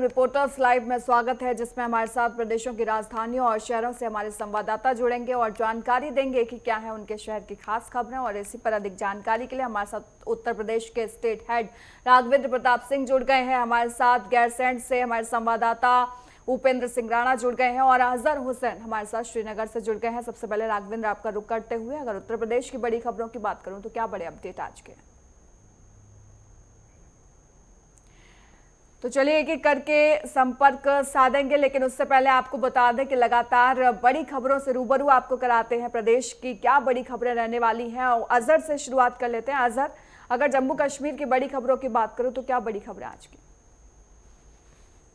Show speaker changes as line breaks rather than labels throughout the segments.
Reporters live में स्वागत है, जिसमें हमारे साथ प्रदेशों की राजधानियों और शहरों से हमारे संवाददाता जुड़ेंगे और जानकारी देंगे कि क्या है उनके शहर की खास खबरें। और इसी पर अधिक जानकारी के लिए हमारे साथ उत्तर प्रदेश के स्टेट हेड राघवेंद्र प्रताप सिंह जुड़ गए हैं। हमारे साथ गैरसैंण से हमारे संवाददाता उपेंद्र सिंह राणा जुड़ गए हैं और अजहर हुसैन हमारे साथ श्रीनगर से जुड़ गए हैं। सबसे पहले राघवेंद्र, आपका रुख करते हुए अगर उत्तर प्रदेश की बड़ी खबरों की बात करूं तो क्या बड़े अपडेट आज के? तो चलिए एक एक करके संपर्क साधेंगे, लेकिन उससे पहले आपको बता दें कि लगातार बड़ी खबरों से रूबरू आपको कराते हैं। प्रदेश की क्या बड़ी खबरें रहने वाली हैं, और अजहर से शुरुआत कर लेते हैं। अजहर, अगर जम्मू कश्मीर की बड़ी खबरों की बात करूं तो क्या बड़ी खबरें आज की?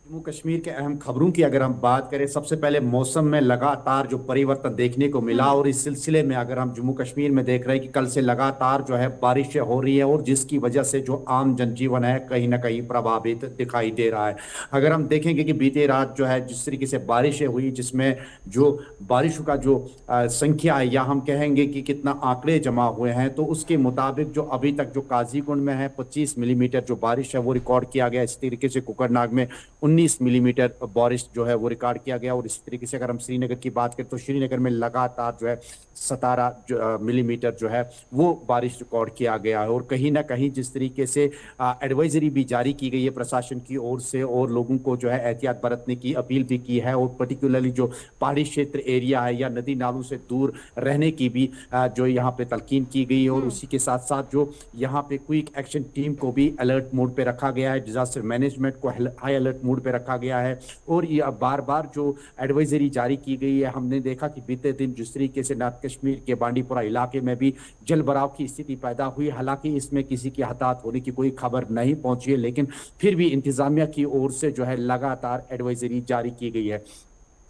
जम्मू कश्मीर के अहम खबरों की अगर हम बात करें, सबसे पहले मौसम में लगातार जो परिवर्तन देखने को मिला, और इस सिलसिले में अगर हम जम्मू कश्मीर में देख रहे हैं कि कल से लगातार जो है बारिशें हो रही है, और जिसकी वजह से जो आम जनजीवन है कहीं ना कहीं प्रभावित दिखाई दे रहा है। अगर हम देखेंगे कि बीते रात जो है जिस तरीके से बारिशें हुई, जिसमें जो बारिशों का जो संख्या है, या हम कहेंगे कि कितना आंकड़े जमा हुए हैं, तो उसके मुताबिक जो अभी तक जो काजीगुंड में है 25 मिलीमीटर जो बारिश है वो रिकॉर्ड किया गया। इस तरीके से कुकरनाग में 19 मिलीमीटर बारिश जो है वो रिकॉर्ड किया गया। और इस तरीके से अगर हम श्रीनगर की बात करें तो श्रीनगर में लगातार जो है 17 मिलीमीटर जो है वो बारिश रिकॉर्ड किया गया है। और कहीं ना कहीं जिस तरीके से एडवाइजरी भी जारी की गई है प्रशासन की ओर से, और लोगों को जो है एहतियात बरतने की अपील भी की है, और पर्टिकुलरली जो पहाड़ी क्षेत्र एरिया है या नदी नालों से दूर रहने की भी जो यहाँ पे तलकीन की गई है। और उसी के साथ साथ जो यहाँ पे क्विक एक्शन टीम को भी अलर्ट मोड पे रखा गया है, डिजास्टर मैनेजमेंट को हाई अलर्ट मोड पे रखा गया है। और ये बार बार जो एडवाइजरी जारी की गई है, हमने देखा कि बीते दिन जिस तरीके से नॉर्थ कश्मीर के बांडीपुरा इलाके में भी जल भराव की स्थिति पैदा हुई, हालांकि इसमें किसी की हताहत होने की कोई खबर नहीं पहुंची है, लेकिन फिर भी इंतजामिया की ओर से जो है लगातार एडवाइजरी जारी की गई है।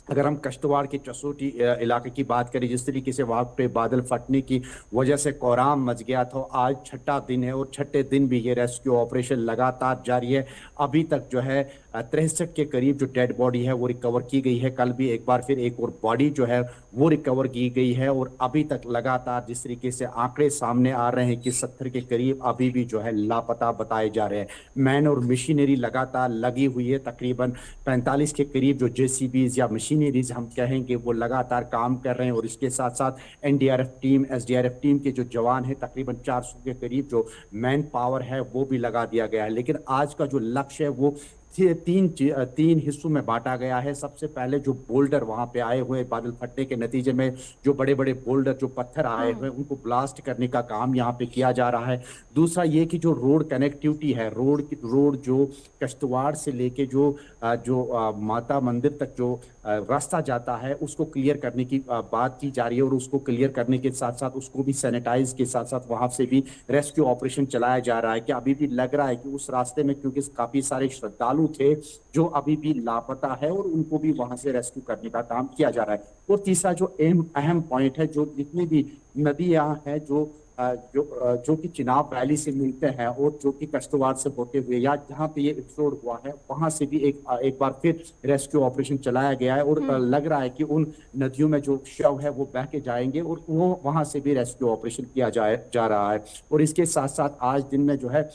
अगर हम किश्तवाड़ के चसोटी इलाके की बात करें, जिस तरीके से वहां पे बादल फटने की वजह से कोहराम मच गया था, आज छठा दिन है और छठे दिन भी ये रेस्क्यू ऑपरेशन लगातार जारी है। अभी तक जो है 63 के करीब जो डेड बॉडी है वो रिकवर की गई है। कल भी एक बार फिर एक और बॉडी जो है वो रिकवर की गई है। और अभी तक लगातार जिस तरीके से आंकड़े सामने आ रहे हैं कि 70 के करीब अभी भी जो है लापता बताए जा रहे हैं। मैन और मशीनरी लगातार लगी हुई है, तकरीबन 45 के करीब जो जेसीबीज या मशीनरीज हम कहेंगे वो लगातार काम कर रहे हैं। और इसके साथ साथ एनडीआरएफ टीम, एसडीआरएफ टीम के जो जवान है तकरीबन 400 के करीब जो मैन पावर है वो भी लगा दिया गया है। लेकिन आज का जो लक्ष्य है वो तीन हिस्सों में बांटा गया है। सबसे पहले जो बोल्डर वहां पे आए हुए बादल फटने के नतीजे में जो बड़े बड़े बोल्डर जो पत्थर आए हुए उनको ब्लास्ट करने का काम यहाँ पे किया जा रहा है। दूसरा ये कि जो रोड कनेक्टिविटी है, रोड जो किश्तवाड़ से लेके जो माता मंदिर तक जो रास्ता जाता है उसको क्लियर करने की बात की जा रही है। और उसको क्लियर करने के साथ साथ उसको भी सैनिटाइज के साथ साथ वहां से भी रेस्क्यू ऑपरेशन चलाया जा रहा है। कि अभी भी लग रहा है कि उस रास्ते में क्योंकि काफी सारे श्रद्धालु थे जो अभी भी लापता है, और उनको भी वहां से रेस्क्यू करने का काम किया जा रहा है। और तीसरा जो अहम पॉइंट है, जो जितनी भी नदियां हैं जो कि चिनाब वैली से मिलते हैं और जो कि किश्तवाड़ से होते हुए या जहां पे ये एक्सप्लोड हुआ है वहां से भी एक बार फिर रेस्क्यू ऑपरेशन चलाया गया है। और लग रहा है कि उन नदियों में जो शव है वो बह के जाएंगे और वो वहां से भी रेस्क्यू ऑपरेशन किया जा रहा है। और इसके साथ साथ आज दिन में जो है,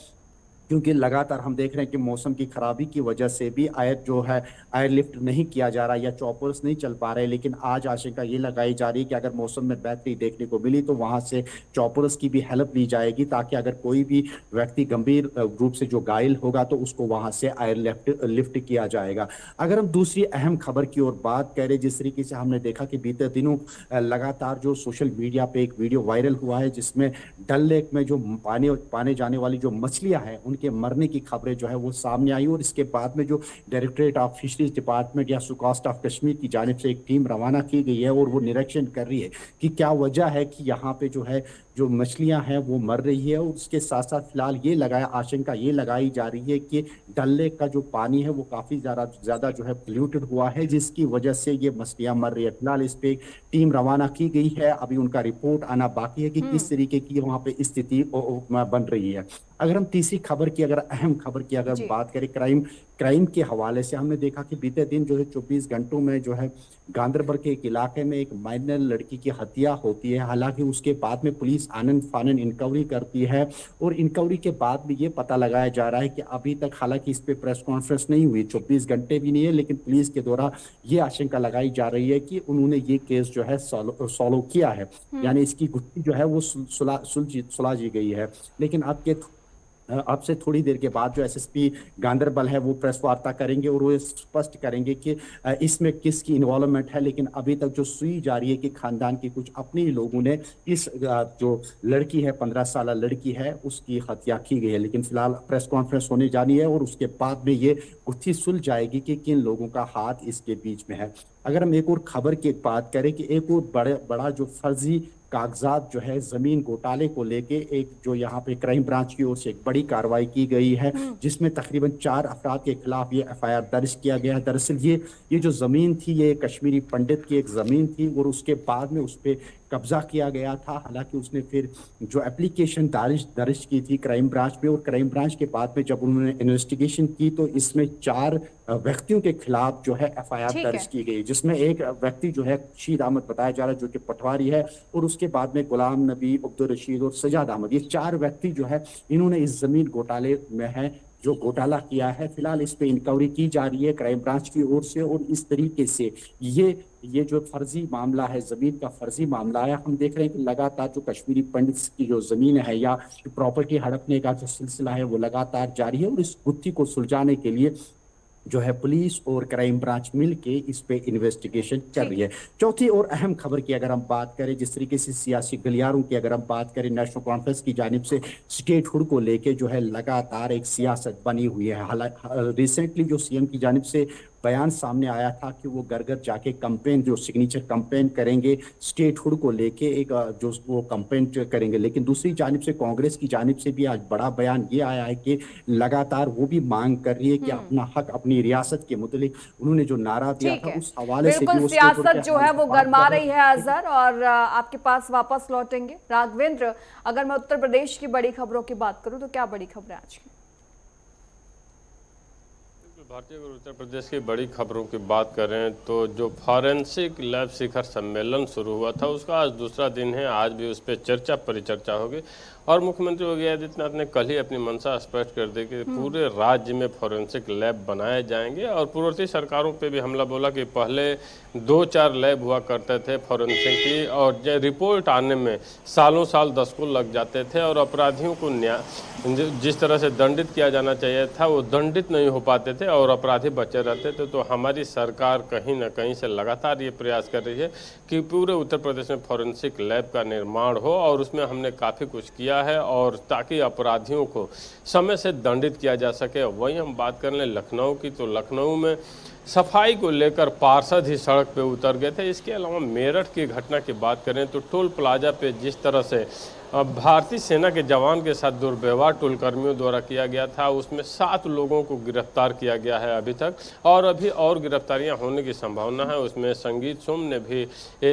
क्योंकि लगातार हम देख रहे हैं कि मौसम की खराबी की वजह से भी एयरलिफ्ट नहीं किया जा रहा या चॉपर्स नहीं चल पा रहे, लेकिन आज आशंका ये लगाई जा रही है कि अगर मौसम में बेहतरी देखने को मिली तो वहां से चॉपर्स की भी हेल्प ली जाएगी, ताकि अगर कोई भी व्यक्ति गंभीर रूप से जो घायल होगा तो उसको वहां से लिफ्ट किया जाएगा। अगर हम दूसरी अहम खबर की ओर बात करें, जिस तरीके से हमने देखा कि बीते दिनों लगातार जो सोशल मीडिया पे एक वीडियो वायरल हुआ है जिसमें डल लेक में जो पाने जाने वाली जो मछलियां हैं के मरने की खबरें जो है वो सामने आई। और इसके बाद में जो डायरेक्टरेट ऑफ फिशरीज डिपार्टमेंट या सुकास्ट ऑफ कश्मीर की जानिब से एक टीम रवाना की गई है और वो निरीक्षण कर रही है कि क्या वजह है कि यहाँ पे जो है जो मछलियां हैं वो मर रही है। और उसके साथ साथ फिलहाल आशंका ये लगाई जा रही है कि डल लेक का जो पानी है वो काफी ज्यादा जो है पोल्यूटेड हुआ है, जिसकी वजह से ये मछलियां मर रही है। फिलहाल इस पे टीम रवाना की गई है, अभी उनका रिपोर्ट आना बाकी है कि किस तरीके की वहां पे स्थिति बन रही है। अगर हम तीसरी खबर की अगर अहम खबर की अगर बात करें, क्राइम के हवाले से हमने देखा कि बीते दिन जो है 24 घंटों में जो है गांधरबल के एक इलाके में एक माइनर लड़की की हत्या होती है। हालांकि उसके बाद में पुलिस आनन फानन इंक्वायरी करती है और इंक्वायरी के बाद भी ये पता लगाया जा रहा है कि अभी तक, हालांकि इस पे प्रेस कॉन्फ्रेंस नहीं हुई, 24 घंटे भी नहीं है, लेकिन पुलिस के द्वारा ये आशंका लगाई जा रही है कि उन्होंने ये केस जो है सॉल्व किया है, यानी इसकी गुत्थी जो है वो सुलझी गई है। लेकिन अब से थोड़ी देर के बाद जो एसएसपी गांधरबल है वो प्रेस वार्ता करेंगे और वो स्पष्ट करेंगे कि इसमें किसकी इन्वॉल्वमेंट है। लेकिन अभी तक जो सुई जा रही है कि खानदान के कुछ अपने ही लोगों ने इस जो लड़की है, 15 साल लड़की है, उसकी हत्या की गई है। लेकिन फिलहाल प्रेस कॉन्फ्रेंस होने जानी है और उसके बाद में ये गुत्थी सुलझ जाएगी कि किन लोगों का हाथ इसके बीच में है। अगर हम एक और खबर की बात करें कि एक और बड़ा जो फर्जी कागजात जो है जमीन घोटाले को लेके, एक जो यहाँ पे क्राइम ब्रांच की ओर से एक बड़ी कार्रवाई की गई है, जिसमें तकरीबन 4 अफराद के खिलाफ ये एफआईआर दर्ज किया गया है। दरअसल ये जो जमीन थी, ये कश्मीरी पंडित की एक जमीन थी और उसके बाद में उस पर कब्जा किया गया था। हालांकि उसने फिर जो एप्लीकेशन दर्ज की थी क्राइम ब्रांच में, और क्राइम ब्रांच के बाद में जब उन्होंने इन्वेस्टिगेशन की तो इसमें 4 व्यक्तियों के खिलाफ जो है एफआईआर दर्ज की गई, जिसमें एक व्यक्ति जो है खुर्शीद अहमद बताया जा रहा है जो कि पटवारी है, और उसके बाद में गुलाम नबी, अब्दुल रशीद और सजाद अहमद, ये 4 व्यक्ति जो है इन्होंने इस जमीन घोटाले में है जो घोटाला किया है। फिलहाल इस पे इंक्वायरी की जा रही है क्राइम ब्रांच की ओर से, और इस तरीके से ये जो फर्जी मामला है, जमीन का फर्जी मामला है, हम देख रहे हैं कि लगातार जो कश्मीरी पंडित की जो जमीन है या प्रॉपर्टी हड़पने का जो सिलसिला है वो लगातार जारी है, और इस गुत्थी को सुलझाने के लिए जो है पुलिस और क्राइम ब्रांच मिलके इस पे इन्वेस्टिगेशन कर रही है। चौथी और अहम खबर की अगर हम बात करें, जिस तरीके से सियासी गलियारों की अगर हम बात करें, नेशनल कॉन्फ्रेंस की जानिब से स्टेटहुड को लेके जो है लगातार एक सियासत बनी हुई है। हालांकि रिसेंटली जो सीएम की जानिब से बयान सामने आया था कि वो घर घर जाके कैंपेन, जो सिग्नेचर कैंपेन करेंगे स्टेटहुड को लेके, एक जो वो कैंपेन करेंगे। लेकिन दूसरी जानिब से कांग्रेस की जानिब से भी आज बड़ा बयान ये आया है कि लगातार वो भी मांग कर रही है कि अपना हक, अपनी रियासत के मुतालिक उन्होंने जो नारा दिया था उस हवाले से
बिल्कुल सियासत जो है वो गरमा रही है अजहर, और आपके पास वापस लौटेंगे राघवेंद्र। अगर मैं उत्तर प्रदेश की बड़ी खबरों की बात करूं तो क्या बड़ी खबर है आज की?
भारतीय और उत्तर प्रदेश की बड़ी खबरों की बात करें तो जो फॉरेंसिक लैब शिखर सम्मेलन शुरू हुआ था उसका आज दूसरा दिन है। आज भी उस पर चर्चा परिचर्चा होगी, और मुख्यमंत्री योगी आदित्यनाथ ने कल ही अपनी मंशा स्पष्ट कर दी कि पूरे राज्य में फॉरेंसिक लैब बनाए जाएंगे। और पूर्ववर्ती सरकारों पे भी हमला बोला कि पहले 2-4 लैब हुआ करते थे फॉरेंसिक की, और रिपोर्ट आने में सालों साल दशकों लग जाते थे, और अपराधियों को जिस तरह से दंडित किया जाना चाहिए था वो दंडित नहीं हो पाते थे और अपराधी बचे रहते थे। तो हमारी सरकार कहीं ना कहीं से लगातार ये प्रयास कर रही है कि पूरे उत्तर प्रदेश में फॉरेंसिक लैब का निर्माण हो, और उसमें हमने काफ़ी कुछ किया है, और ताकि अपराधियों को समय से दंडित किया जा सके। वहीं हम बात कर लें लखनऊ की, तो लखनऊ में सफाई को लेकर पार्षद ही सड़क पे उतर गए थे। इसके अलावा मेरठ की घटना की बात करें तो टोल प्लाजा पे जिस तरह से भारतीय सेना के जवान के साथ दुर्व्यवहार टोल कर्मियों द्वारा किया गया था, उसमें 7 लोगों को गिरफ्तार किया गया है अभी तक, और अभी और गिरफ्तारियां होने की संभावना है। उसमें संगीत सोम ने भी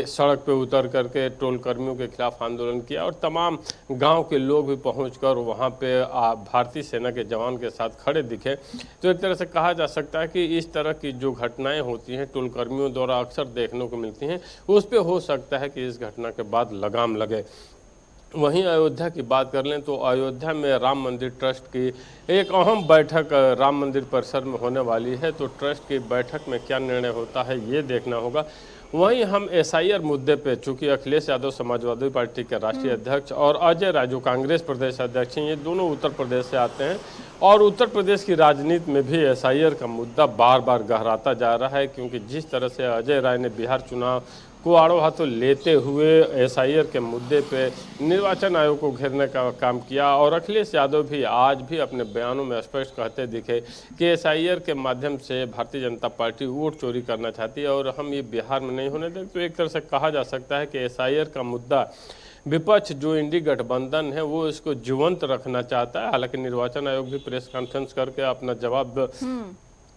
सड़क पे उतर करके टोल कर्मियों के खिलाफ आंदोलन किया, और तमाम गांव के लोग भी पहुंचकर वहां पे भारतीय सेना के जवान के साथ खड़े दिखे। तो एक तरह से कहा जा सकता है कि इस तरह की जो घटनाएं होती हैं टोल कर्मियों द्वारा अक्सर देखने को मिलती हैं, उस पर हो सकता है कि इस घटना के बाद लगाम लगे। वहीं अयोध्या की बात कर लें तो अयोध्या में राम मंदिर ट्रस्ट की एक अहम बैठक राम मंदिर परिसर में होने वाली है। तो ट्रस्ट की बैठक में क्या निर्णय होता है ये देखना होगा। वहीं हम एसआईआर मुद्दे पे, चूंकि अखिलेश यादव समाजवादी पार्टी के राष्ट्रीय अध्यक्ष और अजय राजू कांग्रेस प्रदेश अध्यक्ष हैं, ये दोनों उत्तर प्रदेश से आते हैं, और उत्तर प्रदेश की राजनीति में भी एसआईआर का मुद्दा बार बार गहराता जा रहा है, क्योंकि जिस तरह से अजय राय ने बिहार चुनाव को आड़ो हाथों लेते हुए एसआईआर के मुद्दे पे निर्वाचन आयोग को घेरने का काम किया, और अखिलेश यादव भी आज भी अपने बयानों में स्पष्ट कहते दिखे कि एसआईआर के माध्यम से भारतीय जनता पार्टी वोट चोरी करना चाहती है और हम ये बिहार में नहीं होने दें। तो एक तरह से कहा जा सकता है कि एसआईआर का मुद्दा विपक्ष जो इंडी गठबंधन है वो इसको जीवंत रखना चाहता है। हालांकि निर्वाचन आयोग भी प्रेस कॉन्फ्रेंस करके अपना जवाब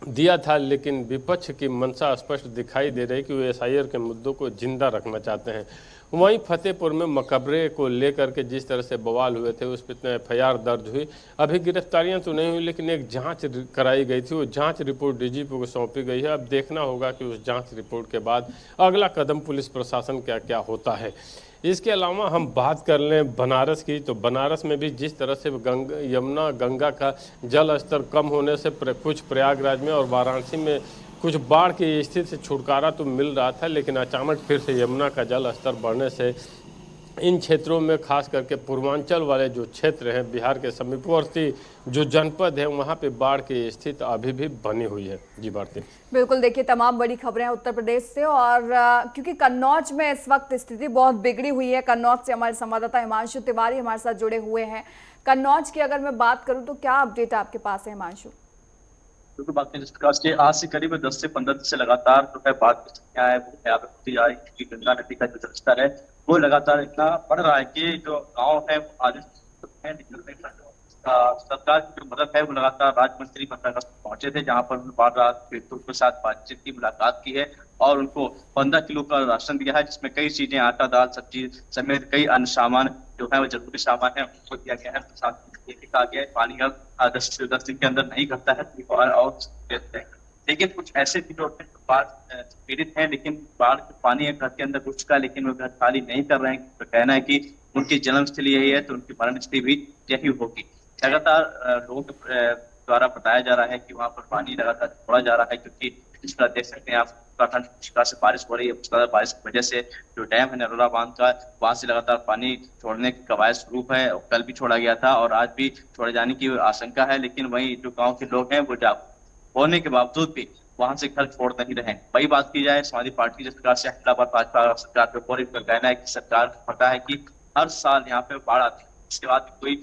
दिया था, लेकिन विपक्ष की मंशा स्पष्ट दिखाई दे रही कि वो एसआईआर के मुद्दों को जिंदा रखना चाहते हैं। वहीं फतेहपुर में मकबरे को लेकर के जिस तरह से बवाल हुए थे उस पर FIR दर्ज हुई। अभी गिरफ्तारियां तो नहीं हुई, लेकिन एक जांच कराई गई थी, वो जांच रिपोर्ट DGP को सौंपी गई है। अब देखना होगा कि उस जांच रिपोर्ट के बाद अगला कदम पुलिस प्रशासन क्या क्या होता है। इसके अलावा हम बात कर लें बनारस की, तो बनारस में भी जिस तरह से यमुना गंगा का जल स्तर कम होने से कुछ प्रयागराज में और वाराणसी में कुछ बाढ़ की स्थिति से छुटकारा तो मिल रहा था, लेकिन अचानक फिर से यमुना का जल स्तर बढ़ने से इन क्षेत्रों में खास करके पूर्वांचल वाले जो क्षेत्र हैं, बिहार के समीपवर्ती जो जनपद हैं, वहाँ पे बाढ़ की स्थिति अभी भी बनी हुई है। जी भारती।
बिल्कुल, देखिए तमाम बड़ी खबरें हैं उत्तर प्रदेश से, और क्योंकि कन्नौज में इस वक्त स्थिति बहुत बिगड़ी हुई है। कन्नौज से हमारे संवाददाता हिमांशु तिवारी हमारे साथ जुड़े हुए हैं। कन्नौज की अगर मैं बात करूं तो क्या अपडेट आपके पास है हिमांशु?
क्योंकि बात जिस प्रकार से आज से करीब 10 से 15 दिन से लगातार जो है बाढ़ की संख्या है वो यहाँ पे होती जा रही है, क्योंकि गंगा नदी का जो जलस्तर है वो लगातार इतना बढ़ रहा है कि जो गांव है वो आज सरकार की जो मदद है वो लगातार राज्य मंत्री तक पहुंचे थे, जहां पर बाढ़ राहत पीड़ितों के साथ बातचीत की, मुलाकात की है और उनको 15 किलो का राशन दिया है, जिसमें कई चीजें आटा, दाल, सब्जी समेत कई अन्य सामान जो है वो जरूरी सामान है उनको दिया गया है। साथ ही कहा गया है पानी अब 10 दिन के अंदर नहीं घटता है और लेकिन कुछ ऐसे भी जो बाढ़ पीड़ित हैं, लेकिन बाढ़ के पानी एक घर के अंदर घुस चुका है, लेकिन वो घर खाली नहीं कर रहे हैं। तो कहना है कि उनकी जन्मस्थल यही है तो उनकी मरणस्थली भी यही होगी। लगातार लोगों के द्वारा बताया जा रहा है कि वहां पर पानी लगातार छोड़ा जा रहा है, क्योंकि जिस तरह देख सकते हैं आप उत्तराखंड से बारिश हो रही है, मुसलाधार बारिश की वजह से जो डैम है नरोला बांध का, वहां से लगातार पानी छोड़ने की कवायद शुरू है। कल भी छोड़ा गया था और आज भी छोड़े जाने की आशंका है, लेकिन वही जो गाँव के लोग हैं वो होने के बावजूद भी वहां से घर छोड़ नहीं रहे। वही बात की जाए समाजवादी पार्टी जिस प्रकार से हैदराबाद भाजपा सरकार पे पूरी का कहना है कि सरकार को पता है कि हर साल यहाँ पे बाढ़ आती है, इसके बाद कोई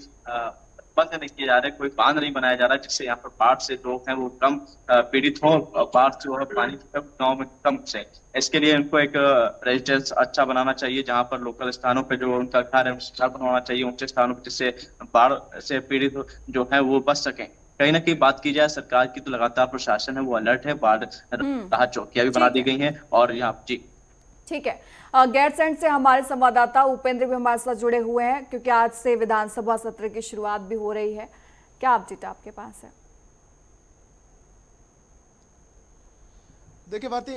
बंद नहीं किया जा रहा है, कोई बांध नहीं बनाया जा रहा है जिससे यहाँ पर बाढ़ से लोग हैं वो कम पीड़ित हों, बाढ़ से वो पानी गाँव में कम से। इसके लिए उनको एक रेजिडेंस अच्छा बनाना चाहिए, जहाँ पर लोकल स्थानों पे जो उनका घर है अच्छा बनवाना चाहिए, ऊंचे स्थानों पर, जिससे बाढ़ से पीड़ित जो है वो बच सकें। कहीं ना कहीं बात की जाए सरकार की तो लगातार प्रशासन है वो अलर्ट है, बाढ़ राहत चौकियां भी बना दी गई हैं और यहाँ जी
ठीक है। गैरसैंण से हमारे संवाददाता उपेंद्र भी हमारे साथ जुड़े हुए हैं, क्योंकि आज से विधानसभा सत्र की शुरुआत भी हो रही है। क्या अपडेट आपके पास है?
देखिए भारती,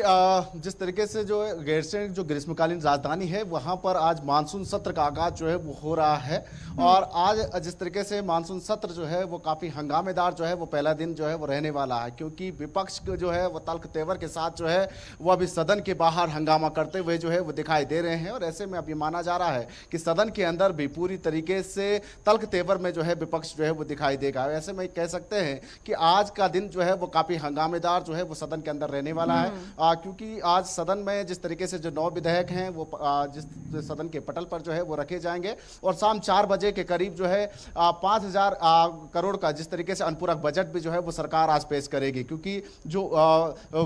जिस तरीके से जो गैरसैंण जो ग्रीष्मकालीन राजधानी है वहां पर आज मानसून सत्र का आगाज जो है वो हो रहा है, और आज जिस तरीके से मानसून सत्र जो है वो काफी हंगामेदार जो है वो पहला दिन जो है वो रहने वाला है, क्योंकि विपक्ष जो है वो तल्ख तेवर के साथ जो है वो अभी सदन के बाहर हंगामा करते हुए जो है वो दिखाई दे रहे हैं। और ऐसे में अभी माना जा रहा है कि सदन के अंदर भी पूरी तरीके से तल्ख तेवर में जो है विपक्ष जो है वो दिखाई देगा। ऐसे में कह सकते हैं कि आज का दिन जो है वो काफी हंगामेदार जो है वो सदन के अंदर रहने वाला है, क्योंकि आज सदन में जिस तरीके से जो 9 विधेयक हैं वो जिस सदन के पटल पर जो है वो रखे जाएंगे, और शाम 4 बजे के करीब जो है 5,000 करोड़ का जिस तरीके से अनुपूरक बजट भी जो है वो सरकार आज पेश करेगी, क्योंकि जो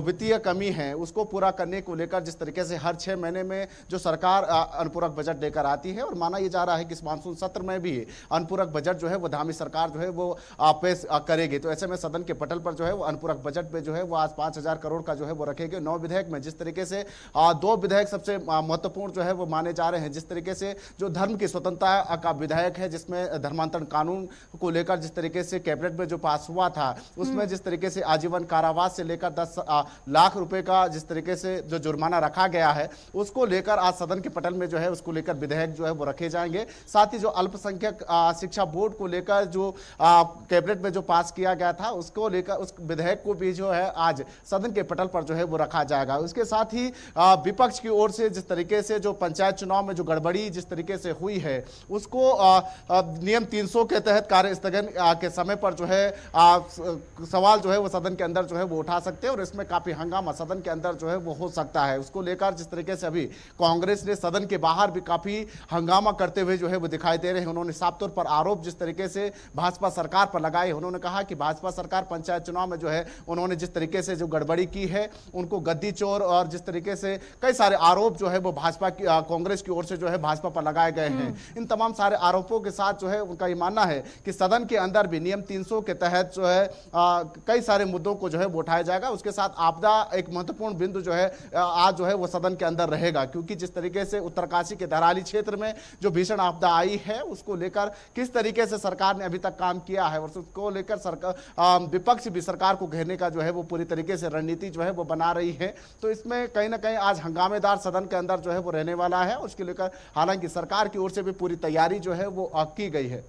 वित्तीय कमी है उसको पूरा करने को लेकर जिस तरीके से हर 6 महीने में जो सरकार अनुपूरक बजट लेकर आती है, और माना यह जा रहा है कि इस मानसून सत्र में भी अनुपूरक बजट जो है वो धामी सरकार जो है वो पेश करेगी। तो ऐसे में सदन के पटल पर जो है वो अनुपूरक बजट में जो है वो आज 5,000 करोड़ का जो है वो रखेंगे 9 विधेयक में। जिस तरीके से 2 विधेयक सबसे महत्वपूर्ण जो है वो माने जा रहे हैं, जिस तरीके से जो धर्म की स्वतंत्रता का विधेयक है, जिसमें धर्मांतरण कानून को लेकर जिस तरीके से कैबिनेट में जो पास हुआ था उसमें जिस तरीके से आजीवन कारावास से लेकर 10 लाख रुपए का जिस तरीके से जो जुर्माना रखा गया है उसको लेकर आज सदन के पटल में जो है उसको लेकर विधेयक जो है वो रखे जाएंगे। साथ ही जो अल्पसंख्यक शिक्षा बोर्ड को लेकर जो कैबिनेट में जो पास किया गया था उसको लेकर उस विधेयक को भी जो है आज सदन के पटल पर जो है वो रखा जाएगा। उसके साथ ही विपक्ष की ओर से जिस तरीके से जो पंचायत चुनाव में जो गड़बड़ी जिस तरीके से हुई है उसको नियम 300 के तहत कार्य स्थगन के समय पर जो है सवाल जो है वो सदन के अंदर जो है वो उठा सकते हैं, और इसमें काफी हंगामा सदन के अंदर जो है वो हो सकता है। उसको लेकर जिस तरीके से अभी कांग्रेस ने सदन के बाहर भी काफी हंगामा करते हुए जो है वो दिखाई दे रहे हैं। उन्होंने साफ तौर पर आरोप जिस तरीके से भाजपा सरकार पर लगाए, उन्होंने कहा कि भाजपा सरकार पंचायत चुनाव में जो है उन्होंने जिस तरीके से जो गड़बड़ी की है उनको गद्दी चोर और जिस तरीके से कई सारे आरोप जो है वो भाजपा की कांग्रेस की ओर से जो है भाजपा पर लगाए गए हैं। इन तमाम सारे आरोपों के साथ जो है उनका ये मानना है कि सदन के अंदर भी नियम 300 के तहत जो है कई सारे मुद्दों को जो है वो उठाया जाएगा। उसके साथ आपदा एक महत्वपूर्ण बिंदु जो है आज जो है वो सदन के अंदर रहेगा, क्योंकि जिस तरीके से उत्तरकाशी के धराली क्षेत्र में जो भीषण आपदा आई है उसको लेकर किस तरीके से सरकार ने अभी तक काम किया है और उसको लेकर सरकार विपक्ष भी सरकार को घेरने का जो है वो पूरी तरीके से रणनीति जो है वो बना रही है। तो इसमें कहीं ना कहीं आज हंगामेदार सदन के अंदर जो है वो रहने वाला है। उसके लेकर हालांकि सरकार की ओर से भी पूरी तैयारी जो है वो की गई है।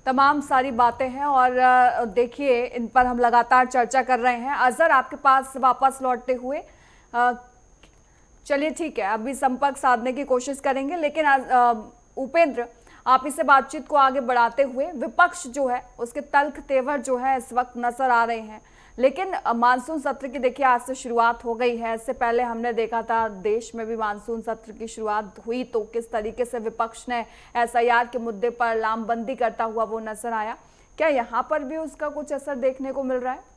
तमाम सारी बातें हैं और देखिए इन पर हम लगातार चर्चा कर रहे हैं। अजहर आपके पास वापस लौटते हुए चलिए ठीक है, अभी संपर्क साधने की कोशिश करेंगे, लेकिन उपेंद्र आप इसे बातचीत को आगे बढ़ाते हुए विपक्ष जो है उसके तल्ख तेवर जो है इस वक्त नजर आ रहे हैं। लेकिन मानसून सत्र की देखिए आज से शुरुआत हो गई है। इससे पहले हमने देखा था देश में भी मानसून सत्र की शुरुआत हुई तो किस तरीके से विपक्ष ने एसआईआर के मुद्दे पर लामबंदी करता हुआ वो नजर आया। क्या यहाँ पर भी उसका कुछ असर देखने को मिल रहा है?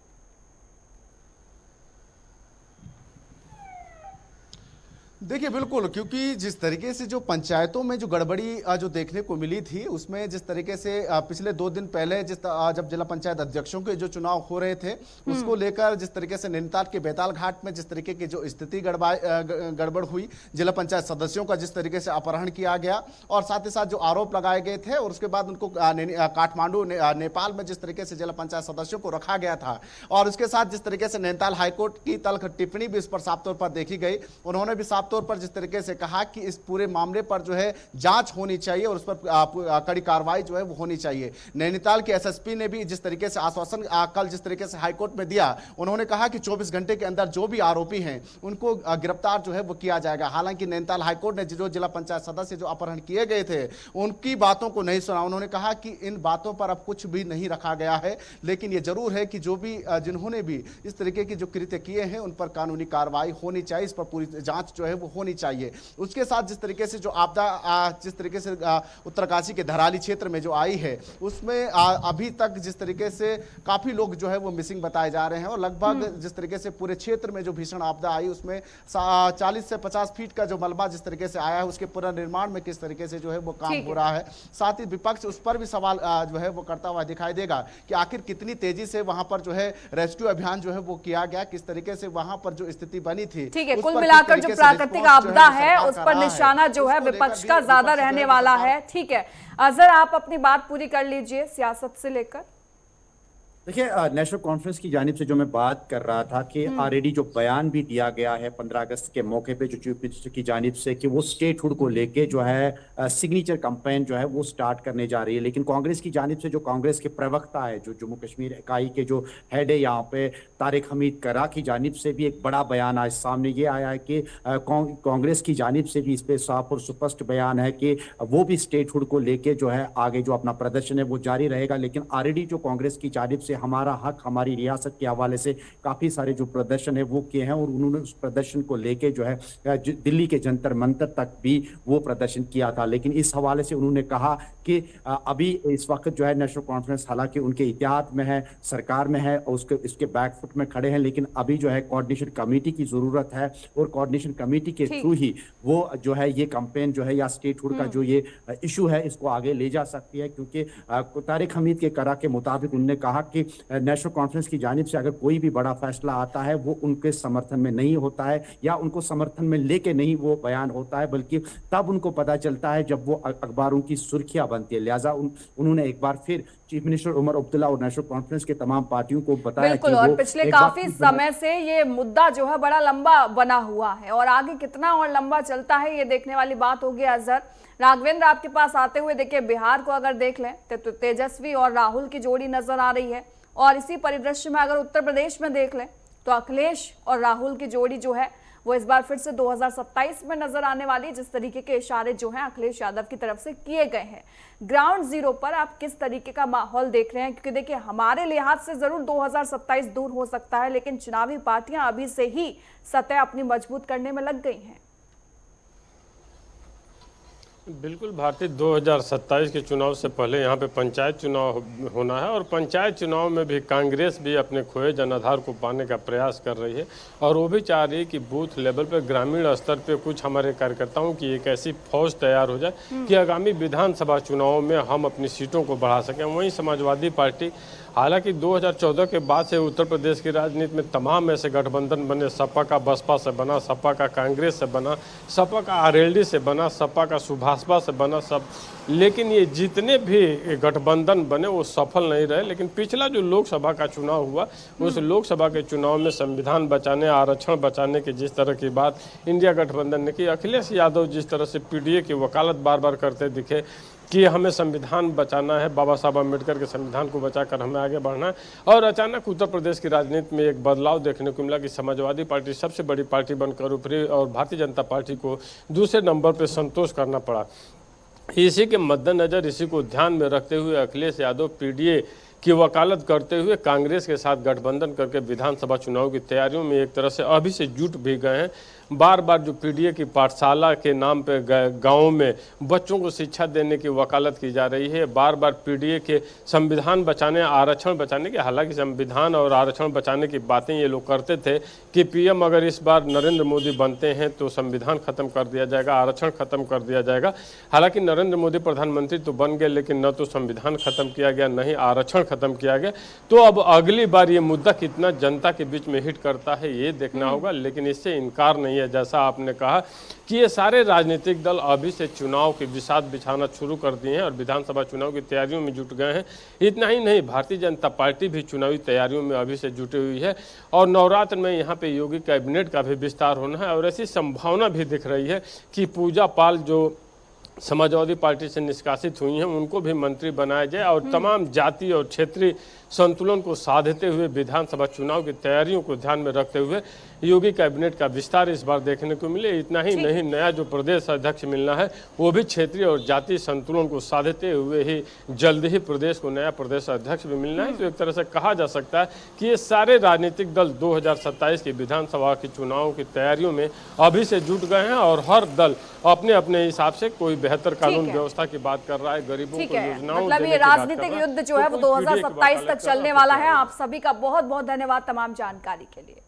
देखिए बिल्कुल, क्योंकि जिस तरीके से जो पंचायतों में जो गड़बड़ी जो देखने को मिली थी उसमें जिस तरीके से पिछले 2 दिन पहले जब जिला पंचायत अध्यक्षों के जो चुनाव हो रहे थे उसको लेकर जिस तरीके से नैनीताल के बैताल घाट में जिस तरीके की जो स्थिति गड़बड़ हुई, जिला पंचायत सदस्यों का जिस तरीके से अपहरण किया गया और साथ ही साथ जो आरोप लगाए गए थे और उसके बाद उनको काठमांडू नेपाल में जिस तरीके से जिला पंचायत सदस्यों को रखा गया था और उसके साथ जिस तरीके से नैनीताल हाईकोर्ट की तल्ख टिप्पणी भी इस पर साफ तौर पर देखी गई। उन्होंने भी साफ तौर पर जिस तरीके से कहा कि इस पूरे मामले पर जो है जांच होनी चाहिए और उस पर कड़ी कार्रवाई जो है वो होनी चाहिए। नैनीताल के एसएसपी ने भी जिस तरीके से आश्वासन कल जिस तरीके से हाईकोर्ट में दिया, उन्होंने कहा कि 24 घंटे के अंदर जो भी आरोपी हैं उनको गिरफ्तार जो है वो किया जाएगा। हालांकि नैनीताल हाईकोर्ट ने जो जिला पंचायत सदस्य जो अपहरण किए गए थे उनकी बातों को नहीं सुना। उन्होंने कहा कि इन बातों पर अब कुछ भी नहीं रखा गया है, लेकिन ये जरूर है कि जो भी जिन्होंने भी इस तरीके की जो कृत्य किए हैं उन पर कानूनी कार्रवाई होनी चाहिए, इस पर पूरी जांच जो है वो होनी चाहिए। उसके साथ जिस तरीके से जो आपदा जिस तरीके से उत्तरकाशी के धराली क्षेत्र में जो आई है उसमें अभी तक जिस तरीके से काफी लोग जो है वो मिसिंग बताए जा रहे हैं और लगभग जिस तरीके से पूरे क्षेत्र में जो भीषण आपदा आई उसमें 40 से 50 फीट का जो मलबा जिस तरीके से आया है उसके पुनर्निर्माण में किस तरीके से जो है वो काम हो रहा है। साथ ही विपक्ष उस पर भी सवाल जो है वो करता हुआ दिखाई देगा कि आखिर कितनी तेजी से वहां पर जो है रेस्क्यू अभियान जो है वो किया गया, किस तरीके से वहां पर जो स्थिति बनी थी।
ठीक है, कुल मिलाकर जो प्राकृतिक आपदा है उस पर निशाना जो है विपक्ष का ज्यादा रहने वाला है। ठीक है अजहर, आप अपनी बात पूरी कर लीजिए सियासत से लेकर।
देखिए नेशनल कॉन्फ्रेंस की जानिब से जो मैं बात कर रहा था कि ऑलरेडी जो बयान भी दिया गया है 15 अगस्त के मौके पे जो चीफ मिनिस्टर की जानिब से कि वो स्टेटहुड को लेके जो है सिग्नेचर कैंपेन जो है वो स्टार्ट करने जा रही है। लेकिन कांग्रेस की जानिब से जो कांग्रेस के प्रवक्ता है, जो जम्मू कश्मीर इकाई के जो हेड है यहाँ पे तारिक हमीद करा की जानिब से भी एक बड़ा बयान आज सामने ये आया है कि कांग्रेस की जानिब से भी इस पर साफ और स्पष्ट बयान है कि वो भी स्टेटहुड को लेके जो है आगे जो अपना प्रदर्शन है वो जारी रहेगा। लेकिन ऑलरेडी जो कांग्रेस की जानिब से हमारा हक हमारी रियासत के हवाले से काफी सारे जो प्रदर्शन है वो किए हैं और उन्होंने उस प्रदर्शन को लेके जो है दिल्ली के जंतर मंतर तक भी वो प्रदर्शन किया था। लेकिन इस हवाले से उन्होंने कहा कि अभी इस वक्त जो है नेशनल कॉन्फ्रेंस हालांकि उनके इत्तेहाद में है, सरकार में है और उसके बैकफुट में खड़े हैं, लेकिन अभी जो है कोऑर्डिनेशन कमेटी की जरूरत है और कोऑर्डिनेशन कमेटी के थ्रू ही वो जो है ये कैंपेन जो है या स्टेटहुड का जो ये इशू है इसको आगे ले जा सकती है। क्योंकि तारिक हमीद के करा के मुताबिक उन्होंने कहा कि नेशनल कॉन्फ्रेंस की जानिब से अगर कोई भी बड़ा फैसला आता है वो उनके समर्थन में नहीं होता है या उनको समर्थन में लेके नहीं वो बयान होता है, बल्कि तब उनको पता चलता है जब वो अखबारों की सुर्खियां बनती है। लिहाजा उन्होंने एक बार फिर चीफ मिनिस्टर उमर अब्दुल्ला और नेशनल कॉन्फ्रेंस के तमाम पार्टियों को बताया कि
और पिछले काफी समय से ये मुद्दा जो है बड़ा लंबा बना हुआ है और आगे कितना और लंबा चलता है ये देखने वाली बात होगी। अजहर, राघवेंद्र आपके पास आते हुए देखिए बिहार को अगर देख लें तो तेजस्वी और राहुल की जोड़ी नजर आ रही है और इसी परिदृश्य में अगर उत्तर प्रदेश में देख लें तो अखिलेश और राहुल की जोड़ी जो है वो इस बार फिर से 2027 में नजर आने वाली, जिस तरीके के इशारे जो हैं अखिलेश यादव की तरफ से किए गए हैं। ग्राउंड जीरो पर आप किस तरीके का माहौल देख रहे हैं? क्योंकि देखिए हमारे लिहाज से जरूर 2027 दूर हो सकता है, लेकिन चुनावी पार्टियां अभी से ही सतह अपनी मजबूत करने में लग गई हैं।
बिल्कुल भारतीय 2027 के चुनाव से पहले यहाँ पे पंचायत चुनाव होना है और पंचायत चुनाव में भी कांग्रेस भी अपने खोए जनाधार को पाने का प्रयास कर रही है और वो भी चाह रही है कि बूथ लेवल पे ग्रामीण स्तर पे कुछ हमारे कार्यकर्ताओं की एक ऐसी फौज तैयार हो जाए कि आगामी विधानसभा चुनावों में हम अपनी सीटों को बढ़ा सकें। वहीं समाजवादी पार्टी हालांकि 2014 के बाद से उत्तर प्रदेश की राजनीति में तमाम ऐसे गठबंधन बने, सपा का बसपा से बना, सपा का कांग्रेस से बना, सपा का आरएलडी से बना, सपा का सुभाषपा से बना, सब, लेकिन ये जितने भी गठबंधन बने वो सफल नहीं रहे। लेकिन पिछला जो लोकसभा का चुनाव हुआ उस लोकसभा के चुनाव में संविधान बचाने, आरक्षण बचाने की जिस तरह की बात इंडिया गठबंधन ने की, अखिलेश यादव जिस तरह से पीडीए की वकालत बार बार करते दिखे कि हमें संविधान बचाना है, बाबा साहब अम्बेडकर के संविधान को बचाकर हमें आगे बढ़ना है, और अचानक उत्तर प्रदेश की राजनीति में एक बदलाव देखने को मिला कि समाजवादी पार्टी सबसे बड़ी पार्टी बनकर उभरी और भारतीय जनता पार्टी को दूसरे नंबर पर संतोष करना पड़ा। इसी के मद्देनजर, इसी को ध्यान में रखते हुए अखिलेश यादव पीडीए की वकालत करते हुए कांग्रेस के साथ गठबंधन करके विधानसभा चुनाव की तैयारियों में एक तरह से अभी से जुट भी गए हैं। बार बार जो पीडीए की पाठशाला के नाम पे गाँव में बच्चों को शिक्षा देने की वकालत की जा रही है, बार बार पीडीए के संविधान बचाने, आरक्षण बचाने के, हालांकि संविधान और आरक्षण बचाने की बातें ये लोग करते थे कि पीएम अगर इस बार नरेंद्र मोदी बनते हैं तो संविधान खत्म कर दिया जाएगा, आरक्षण खत्म कर दिया जाएगा। हालांकि नरेंद्र मोदी प्रधानमंत्री तो बन गए, लेकिन न तो संविधान खत्म किया गया, न ही आरक्षण खत्म किया गया। तो अब अगली बार ये मुद्दा कितना जनता के बीच में हिट करता है ये देखना होगा। लेकिन इससे इनकार नहीं है, जैसा आपने कहा कि ये सारे राजनीतिक दल अभी से चुनाव की बिसात बिछाना शुरू कर दिए हैं और विधानसभा चुनाव की तैयारियों में जुट गए हैं। इतना ही नहीं, भारतीय जनता पार्टी भी चुनावी तैयारियों में अभी से जुटी हुई है और नवरात्र में यहाँ पे योगी कैबिनेट का भी विस्तार होना है और ऐसी संभावना भी दिख रही है कि पूजा पाल जो समाजवादी पार्टी से निष्कासित हुई हैं उनको भी मंत्री बनाया जाए और तमाम जाति और क्षेत्रीय संतुलन को साधते हुए विधानसभा चुनाव की तैयारियों को ध्यान में रखते हुए योगी कैबिनेट का विस्तार इस बार देखने को मिले। इतना ही नहीं, नया जो प्रदेश अध्यक्ष मिलना है वो भी क्षेत्रीय और जातीय संतुलन को साधते हुए ही जल्द ही प्रदेश को नया प्रदेश अध्यक्ष भी मिलना है। तो एक तरह से कहा जा सकता है कि ये सारे राजनीतिक दल 2027 की विधानसभा के चुनाव की तैयारियों में अभी से जुट गए हैं और हर दल अपने अपने हिसाब से कोई बेहतर कानून व्यवस्था की बात कर रहा है, गरीबों को योजनाओं
मतलब ये राजनीतिक युद्ध जो है वो 2027 तक चलने वाला है। आप सभी का बहुत बहुत धन्यवाद तमाम जानकारी के लिए।